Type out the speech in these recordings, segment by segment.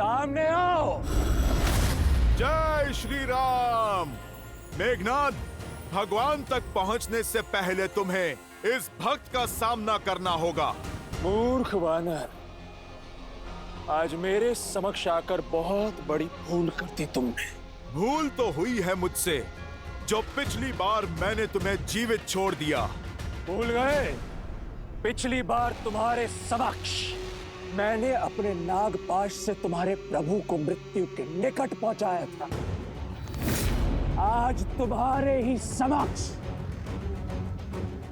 सामने आओ। जय श्री राम। मेघनाद, भगवान तक पहुंचने से पहले तुम्हें इस भक्त का सामना करना होगा। मूर्ख वानर, आज मेरे समक्ष आकर बहुत बड़ी भूल कर दी तुमने। भूल तो हुई है मुझसे, जो पिछली बार मैंने तुम्हें जीवित छोड़ दिया। भूल गए? पिछली बार तुम्हारे समक्ष मैंने अपने नागपाश से तुम्हारे प्रभु को मृत्यु के निकट पहुंचाया था। आज तुम्हारे ही समक्ष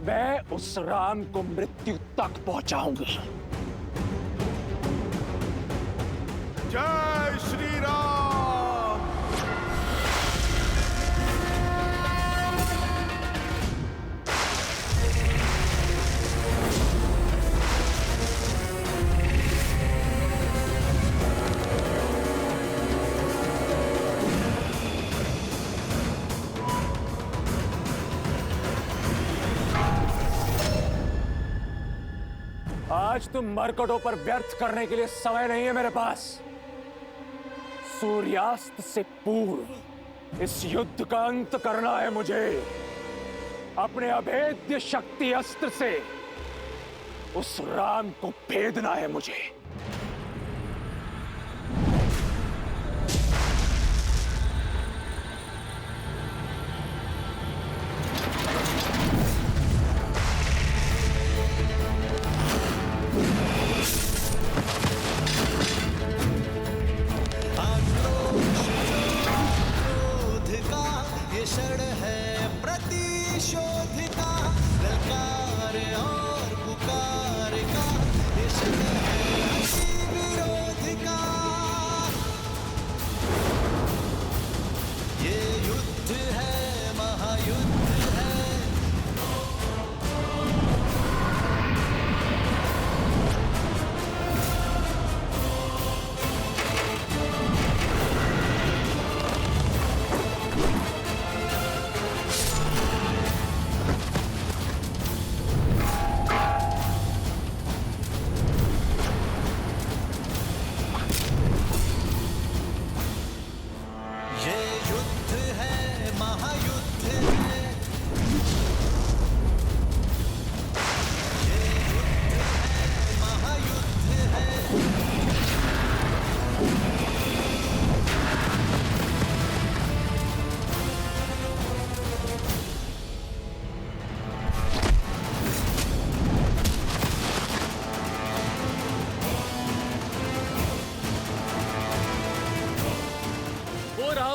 मैं उस राम को मृत्यु तक पहुंचाऊंगी। जय श्री राम। आज तुम मरकटों पर व्यर्थ करने के लिए समय नहीं है मेरे पास। सूर्यास्त से पूर्व इस युद्ध का अंत करना है मुझे। अपने अभेद्य शक्ति अस्त्र से उस राम को भेदना है मुझे।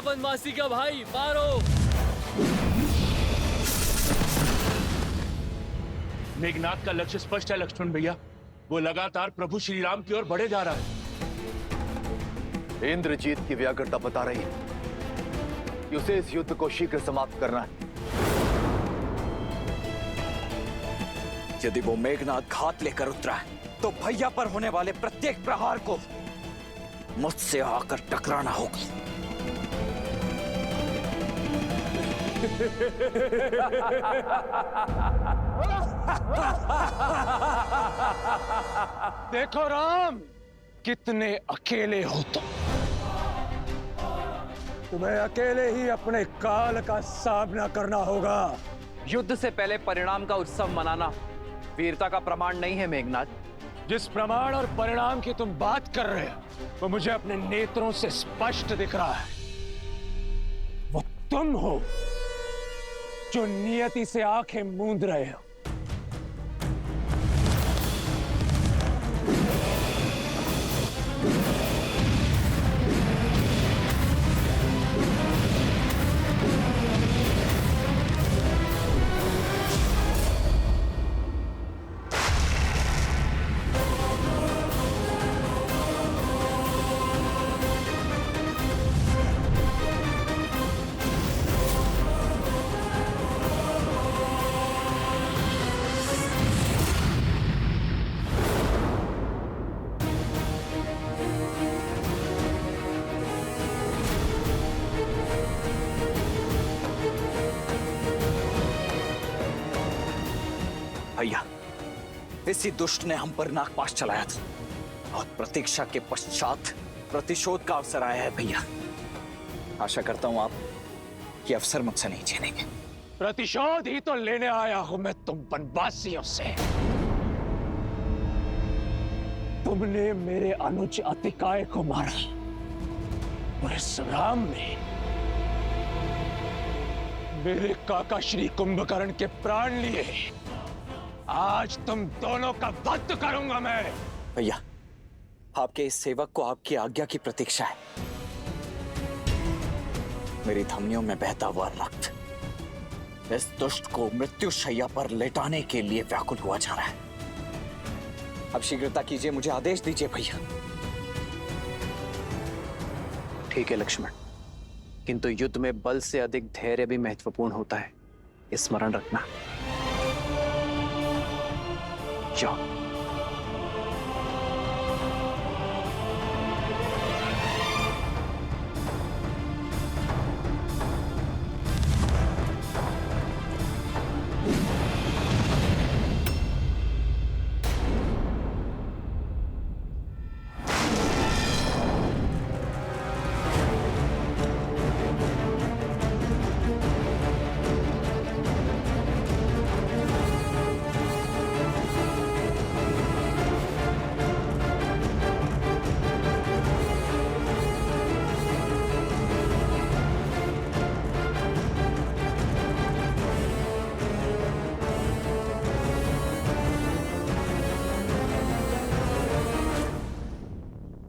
वनवासी का भाई, मारो। मेघनाद का लक्ष्य स्पष्ट है लक्ष्मण भैया। वो लगातार प्रभु श्री राम की ओर बढ़े जा रहा है। इंद्रजीत की व्याग्रता बता रही है कि उसे इस युद्ध को शीघ्र समाप्त करना है। यदि वो मेघनाद घात लेकर उतरा है तो भैया पर होने वाले प्रत्येक प्रहार को मुझसे आकर टकराना होगा। देखो राम, कितने अकेले हो तुम्हें अकेले ही अपने काल का सामना करना होगा। युद्ध से पहले परिणाम का उत्सव मनाना वीरता का प्रमाण नहीं है मेघनाद। जिस प्रमाण और परिणाम की तुम बात कर रहे हो वो मुझे अपने नेत्रों से स्पष्ट दिख रहा है। वो तुम हो जो नियति से आंखें मूंद रहे हो। भैया, इसी दुष्ट ने हम पर नागपाश चलाया था और प्रतीक्षा के पश्चात प्रतिशोध का अवसर आया है भैया। आशा करता हूं आप ये अवसर मुझसे नहीं छीनेंगे। प्रतिशोध ही तो लेने आया हूं मैं तुम वनवासियों से। तुमने मेरे अनुज अतिकाय को मारा और इस राम ने मेरे काका श्री कुंभकर्ण के प्राण लिए। आज तुम दोनों का वध करूंगा मैं। भैया, आपके इस सेवक को आपकी आज्ञा की प्रतीक्षा है। मेरी धमनियों में बहता हुआ रक्त इस दुष्ट को मृत्यु शैया पर लेटाने के लिए व्याकुल हुआ जा रहा है। अब शीघ्रता कीजिए, मुझे आदेश दीजिए भैया। ठीक है लक्ष्मण, किंतु युद्ध में बल से अधिक धैर्य भी महत्वपूर्ण होता है, स्मरण रखना। जाओ।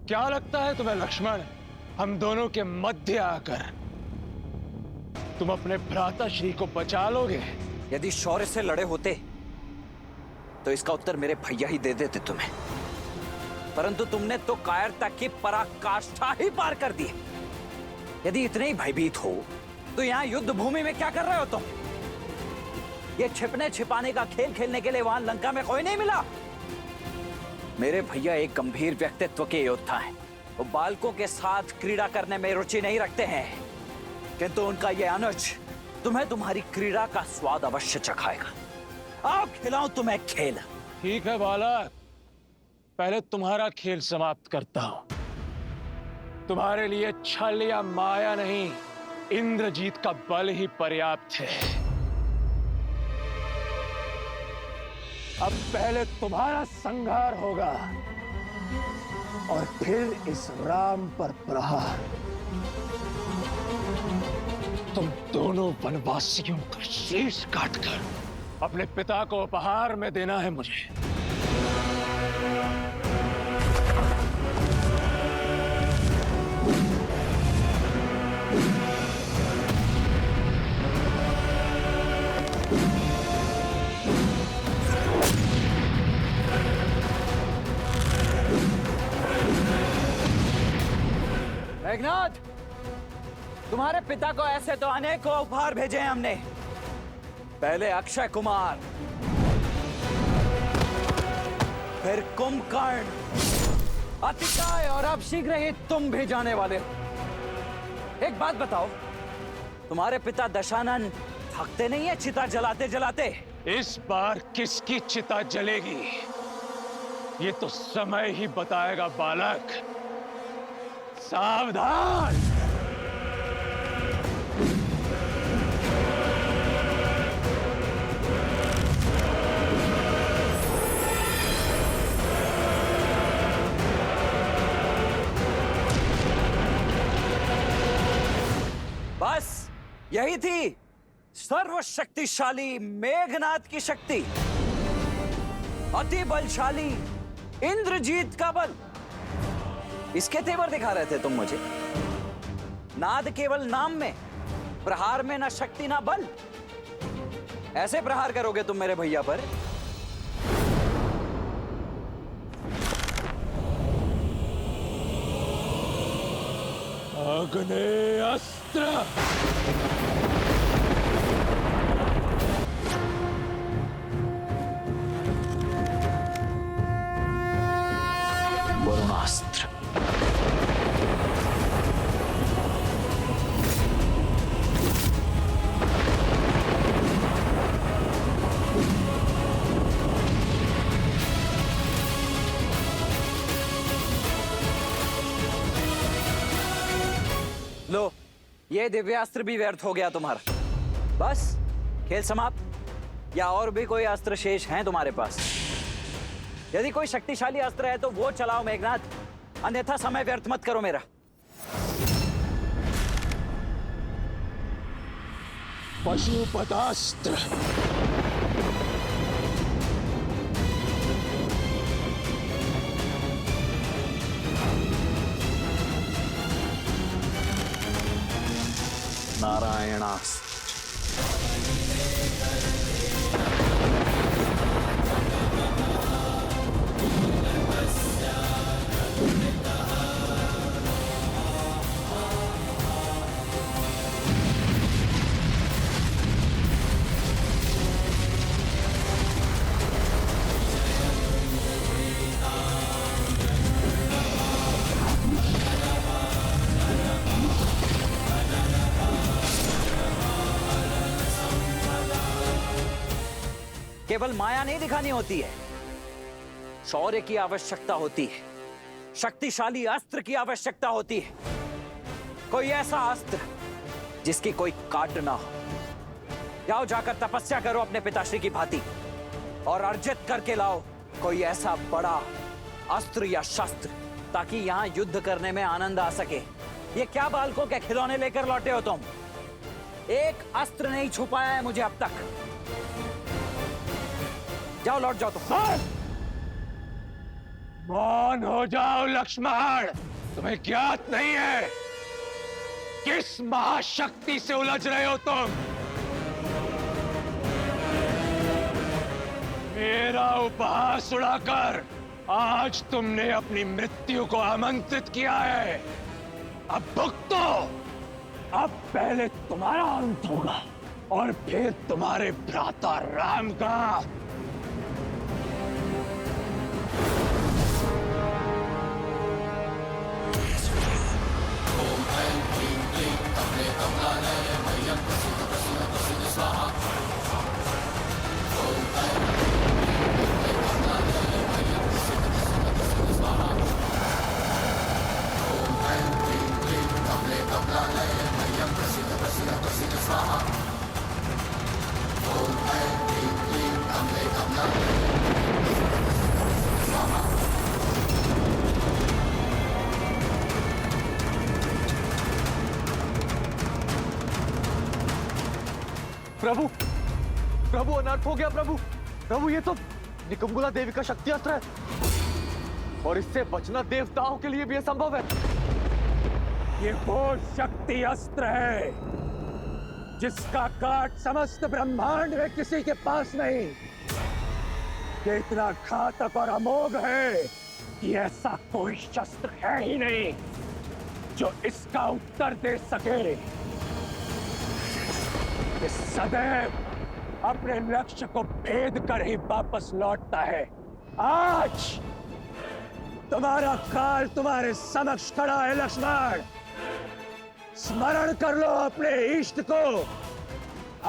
क्या लगता है तुम्हें लक्ष्मण, हम दोनों के मध्य आकर तुम अपने भ्राता श्री को बचा लोगे? यदि शौर्य से लड़े होते तो इसका उत्तर मेरे भैया ही दे देते तुम्हें, परंतु तुमने तो कायरता की पराकाष्ठा ही पार कर दी। यदि इतने ही भयभीत हो तो यहाँ युद्ध भूमि में क्या कर रहे हो तुम? ये छिपने छिपाने का खेल खेलने के लिए वहां लंका में कोई नहीं मिला। मेरे भैया एक गंभीर व्यक्तित्व के योद्धा हैं। वो बालकों के साथ क्रीड़ा करने में रुचि नहीं रखते हैं, किंतु उनका ये अनुज तुम्हें तुम्हारी क्रीड़ा का स्वाद अवश्य चखाएगा। आओ खिलाऊं तुम्हें खेल। ठीक है बालक, पहले तुम्हारा खेल समाप्त करता हूं। तुम्हारे लिए छल या माया नहीं, इंद्रजीत का बल ही पर्याप्त है। अब पहले तुम्हारा संहार होगा और फिर इस राम पर प्रहार। तुम दोनों वनवासियों का शीश काटकर अपने पिता को उपहार में देना है मुझे। मेघनाद, तुम्हारे पिता को ऐसे तो अनेकों उपहार भेजे हैं हमने। पहले अक्षय कुमार, फिर कुंभकर्ण, अतिकाय और अब शीघ्र ही तुम भी जाने वाले हो। एक बात बताओ, तुम्हारे पिता दशानन थकते नहीं है चिता जलाते जलाते? इस बार किसकी चिता जलेगी ये तो समय ही बताएगा बालक। सावधान। बस यही थी सर्वशक्तिशाली मेघनाद की शक्ति, अति बलशाली इंद्रजीत का बल। इसके तेवर दिखा रहे थे तुम मुझे। नाद केवल नाम में, प्रहार में ना शक्ति ना बल। ऐसे प्रहार करोगे तुम मेरे भैया पर? अग्नि अस्त्र। वरुणास्त्र। लो, ये दिव्यास्त्र भी व्यर्थ हो गया तुम्हारा। बस खेल समाप्त। या और भी कोई अस्त्र शेष हैं तुम्हारे पास? यदि कोई शक्तिशाली अस्त्र है तो वो चलाओ मेघनाद, अन्यथा समय व्यर्थ मत करो मेरा। पशुपतास्त्र। नारायणास्त्र। केवल माया नहीं दिखानी होती है, शौर्य की आवश्यकता होती है, शक्तिशाली अस्त्र की आवश्यकता होती है। कोई ऐसा अस्त्र जिसकी कोई काट ना हो। जाओ, जाकर तपस्या करो अपने पिताश्री की भांति और अर्जित करके लाओ कोई ऐसा बड़ा अस्त्र या शस्त्र, ताकि यहां युद्ध करने में आनंद आ सके। ये क्या बालकों के खिलौने लेकर लौटे हो तुम? एक अस्त्र नहीं छुपाया है मुझे अब तक। जाओ, लौट जाओ तुम। मौन हो जाओ लक्ष्मण। तुम्हें ज्ञात नहीं है किस महाशक्ति से उलझ रहे हो तुम। मेरा उपहास उड़ाकर आज तुमने अपनी मृत्यु को आमंत्रित किया है। अब भुगतो। अब पहले तुम्हारा अंत होगा और फिर तुम्हारे भ्राता राम का। प्रभु, प्रभु अनर्थ हो गया। प्रभु, प्रभु ये तो निकुंभला देवी का शक्ति अस्त्र है और इससे बचना देवताओं के लिए भी असंभव है। ये वो शक्ति अस्त्र है जिसका काट समस्त ब्रह्मांड में किसी के पास नहीं। ये इतना घातक और अमोघ है कि ऐसा कोई शस्त्र है ही नहीं जो इसका उत्तर दे सके। ये सदैव अपने लक्ष्य को भेद कर ही वापस लौटता है। आज तुम्हारा काल तुम्हारे समक्ष खड़ा है लक्ष्मण। स्मरण कर लो अपने इष्ट को।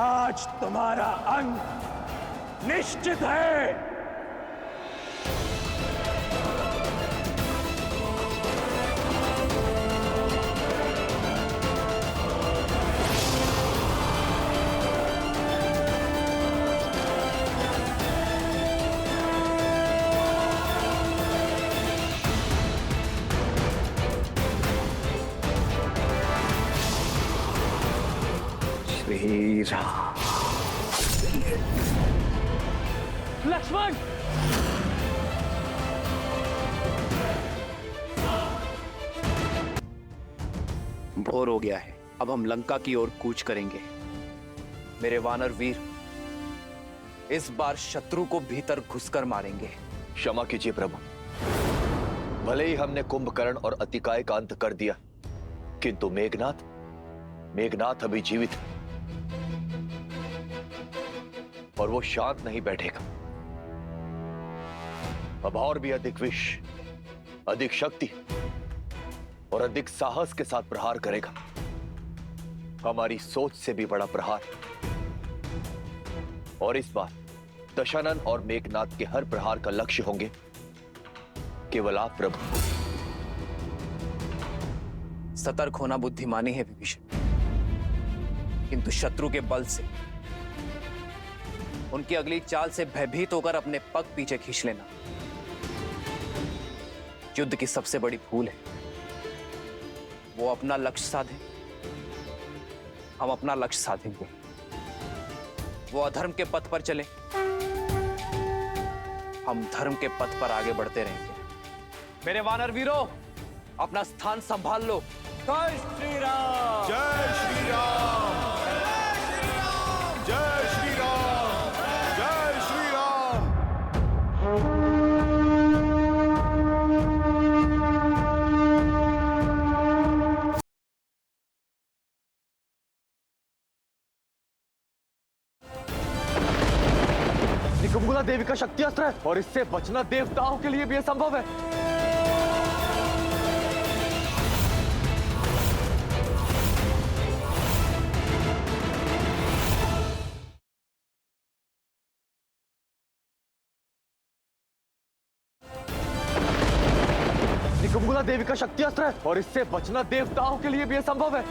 आज तुम्हारा अंत निश्चित है। लक्ष्मण! भोर हो गया है, अब हम लंका की ओर कूच करेंगे। मेरे वानर वीर, इस बार शत्रु को भीतर घुसकर मारेंगे। क्षमा कीजिए प्रभु, भले ही हमने कुंभकर्ण और अतिकाय का अंत कर दिया, किंतु मेघनाथ अभी जीवित है और वो शांत नहीं बैठेगा। अब और भी अधिक विष, अधिक शक्ति और अधिक साहस के साथ प्रहार करेगा। हमारी सोच से भी बड़ा प्रहार। और इस बार दशानन और मेघनाथ के हर प्रहार का लक्ष्य होंगे केवल आप प्रभु। सतर्क होना बुद्धिमानी है विभीषण, किंतु शत्रु के बल से, उनकी अगली चाल से भयभीत होकर अपने पग पीछे खींच लेना युद्ध की सबसे बड़ी भूल है। वो अपना लक्ष्य साधे, हम अपना लक्ष्य साधेंगे। वो अधर्म के पथ पर चले, हम धर्म के पथ पर आगे बढ़ते रहेंगे। मेरे वानर वीरों, अपना स्थान संभाल लो। जय श्री राम। जय श्री राम। जय श्री राम। जय श्री राम। निकुंभला देवी का शक्ति अस्त्र है और इससे बचना देवताओं के लिए भी असंभव है। निकुंभला देवी का शक्ति अस्त्र है और इससे बचना देवताओं के लिए भी असंभव है।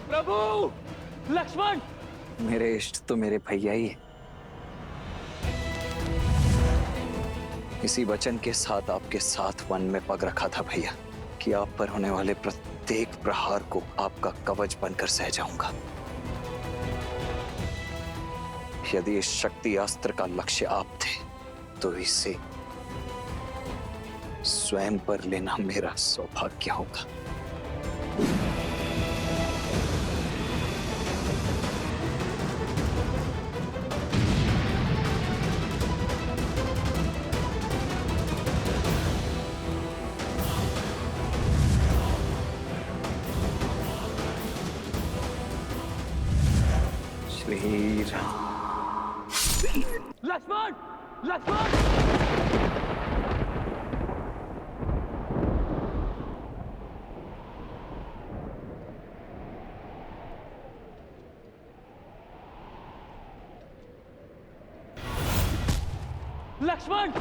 प्रभु, लक्ष्मण! मेरे इष्ट तो मेरे भैया ही है। इसी वचन के साथ आपके साथ वन में पग रखा था भैया कि आप पर होने वाले प्रत्येक प्रहार को आपका कवच बनकर सह जाऊंगा। यदि इस शक्ति अस्त्र का लक्ष्य आप थे तो इसे स्वयं पर लेना मेरा सौभाग्य होगा। श्री राम। लक्ष्मण! लक्ष्मण! लक्ष्मण!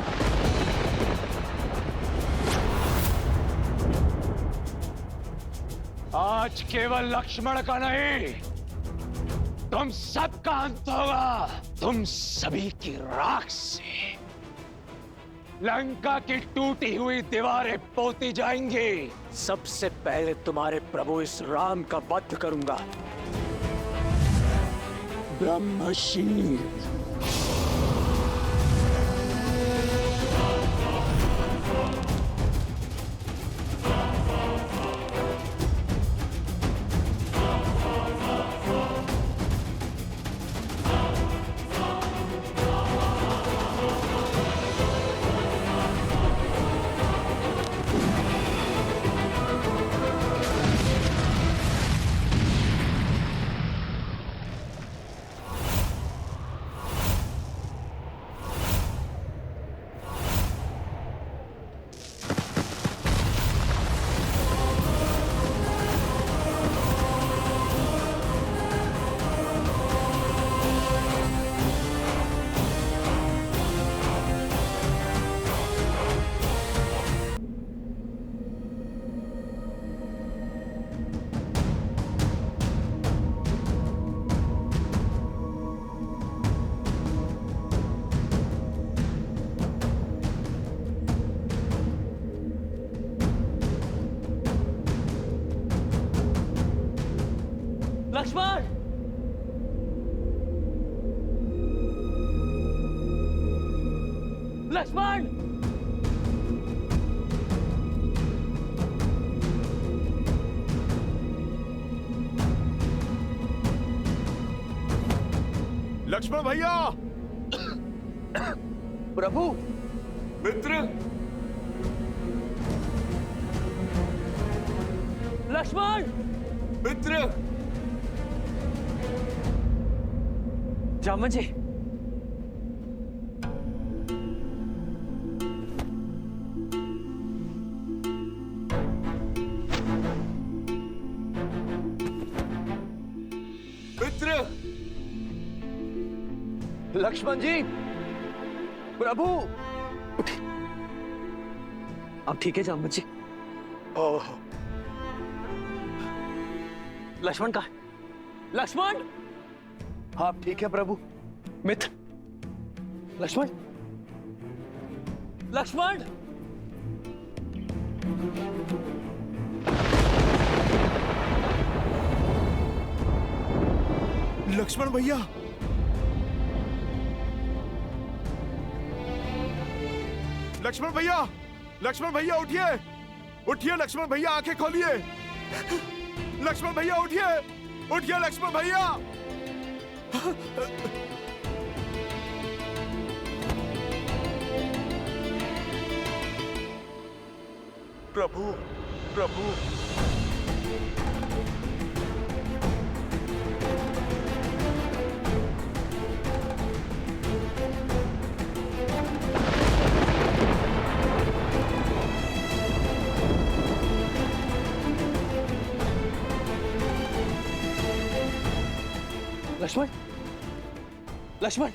आज केवल लक्ष्मण का नहीं, तुम सबका अंत होगा। तुम सभी की राख से लंका की टूटी हुई दीवारें पोती जाएंगी। सबसे पहले तुम्हारे प्रभु इस राम का वध करूंगा। ब्रह्मशील। लक्ष्मण! लक्ष्मण! लक्ष्मण भैया! प्रभु! मित्र! लक्ष्मण! मित्र! जामन जी, पुत्र। लक्ष्मण जी, प्रभु उठिए। आप ठीक है जामवंत जी? लक्ष्मण कहाँ है? लक्ष्मण! आप ठीक है प्रभु? मित्र लक्ष्मण, लक्ष्मण! लक्ष्मण भैया, लक्ष्मण भैया, लक्ष्मण भैया उठिए, उठिए लक्ष्मण भैया, आंखें खोलिए। लक्ष्मण भैया उठिए, उठिए लक्ष्मण भैया। प्रभु, प्रभु। लक्ष्मण, लक्ष्मण!